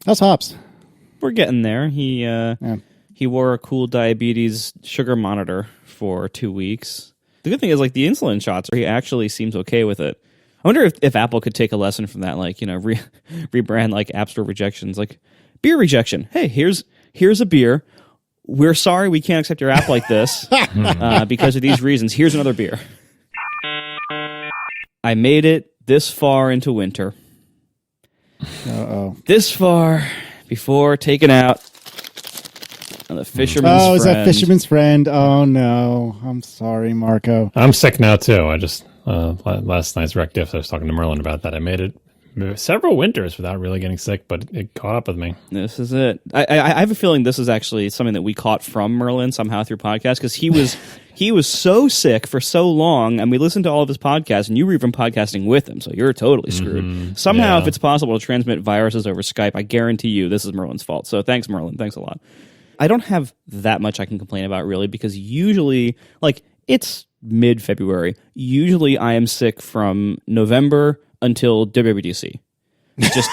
How's Hops? We're getting there. He wore a cool diabetes sugar monitor for 2 weeks. The good thing is, like, the insulin shots, he actually seems okay with it. I wonder if Apple could take a lesson from that, like, rebrand like App Store rejections, like beer rejection. Hey, here's a beer. We're sorry we can't accept your app like this because of these reasons. Here's another beer. I made it this far into winter. Uh-oh. This far before taking out the fisherman's friend. Oh, is that fisherman's friend? Oh, no. I'm sorry, Marco. I'm sick now, too. I just, last night's Rec Diff, I was talking to Merlin about that. I made it several winters without really getting sick, but it caught up with me. This is it. I have a feeling this is actually something that we caught from Merlin somehow through podcast, because he was so sick for so long, and we listened to all of his podcasts, and you were even podcasting with him, so you're totally screwed. Somehow, if it's possible to transmit viruses over Skype, I guarantee you this is Merlin's fault. So thanks, Merlin. Thanks a lot. I don't have that much I can complain about, really, because usually, like, it's mid-February. Usually I am sick from November until WWDC. Just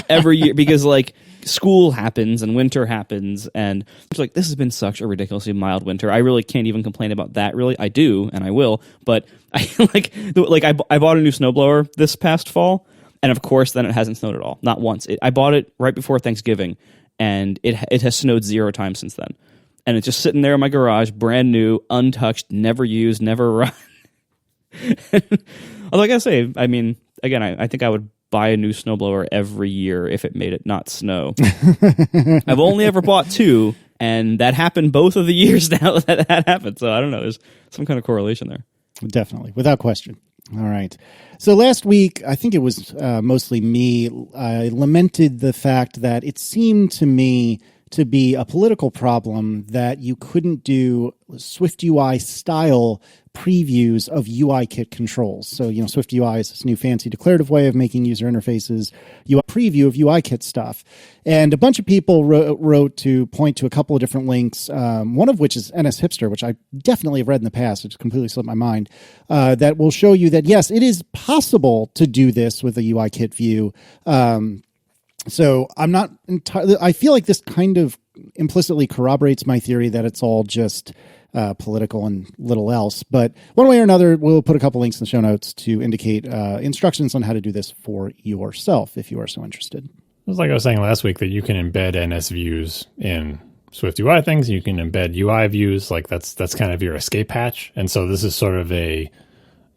every year, because, like, school happens and winter happens, and it's like, this has been such a ridiculously mild winter. I really can't even complain about that, really. I do, and I will, but I I bought a new snowblower this past fall, and of course, then it hasn't snowed at all. Not once. I bought it right before Thanksgiving, and it has snowed 0 times since then. And it's just sitting there in my garage, brand new, untouched, never used, never run. Although I gotta say, I mean, again, I think I would buy a new snowblower every year if it made it not snow. I've only ever bought 2, and that happened both of the years now that happened. So I don't know, there's some kind of correlation there. Definitely, without question. All right. So last week, I think it was mostly me, I lamented the fact that it seemed to me to be a political problem that you couldn't do SwiftUI style previews of UIKit controls. So, SwiftUI is this new fancy declarative way of making user interfaces, UI preview of UIKit stuff. And a bunch of people wrote to point to a couple of different links, one of which is NS Hipster, which I definitely have read in the past. It just completely slipped my mind, that will show you that, yes, it is possible to do this with a UIKit view. So I'm not entirely, I feel like this kind of implicitly corroborates my theory that it's all just political and little else. But one way or another, we'll put a couple links in the show notes to indicate instructions on how to do this for yourself if you are so interested. It was like I was saying last week that you can embed NS views in SwiftUI things. You can embed UI views. Like that's kind of your escape hatch. And so this is sort of a,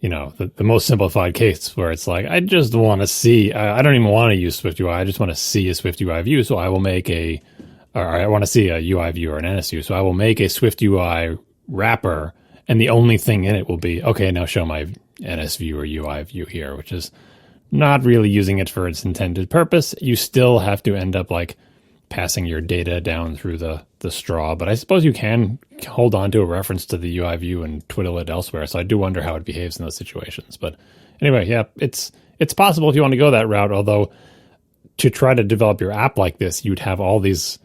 the most simplified case where it's like, I just want to see, I don't even want to use SwiftUI. I just want to see a SwiftUI view. So I will make I want to see a UI view or an NS view. So I will make a SwiftUI wrapper, and the only thing in it will be, okay, now show my NS view or UI view here, which is not really using it for its intended purpose. You still have to end up like passing your data down through the straw, but I suppose you can hold on to a reference to the UI view and twiddle it elsewhere. So I do wonder how it behaves in those situations. But anyway, yeah, it's possible if you want to go that route, although to try to develop your app like this, you'd have all these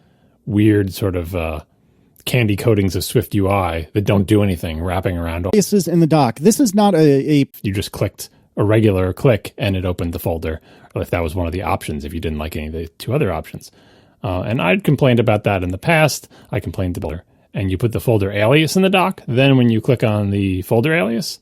weird sort of candy coatings of SwiftUI that don't do anything, wrapping around. This is in the doc. This is not a... You just clicked a regular click and it opened the folder, or if that was one of the options, if you didn't like any of the 2 other options. And I'd complained about that in the past. I complained to folder, and you put the folder alias in the doc. Then when you click on the folder alias,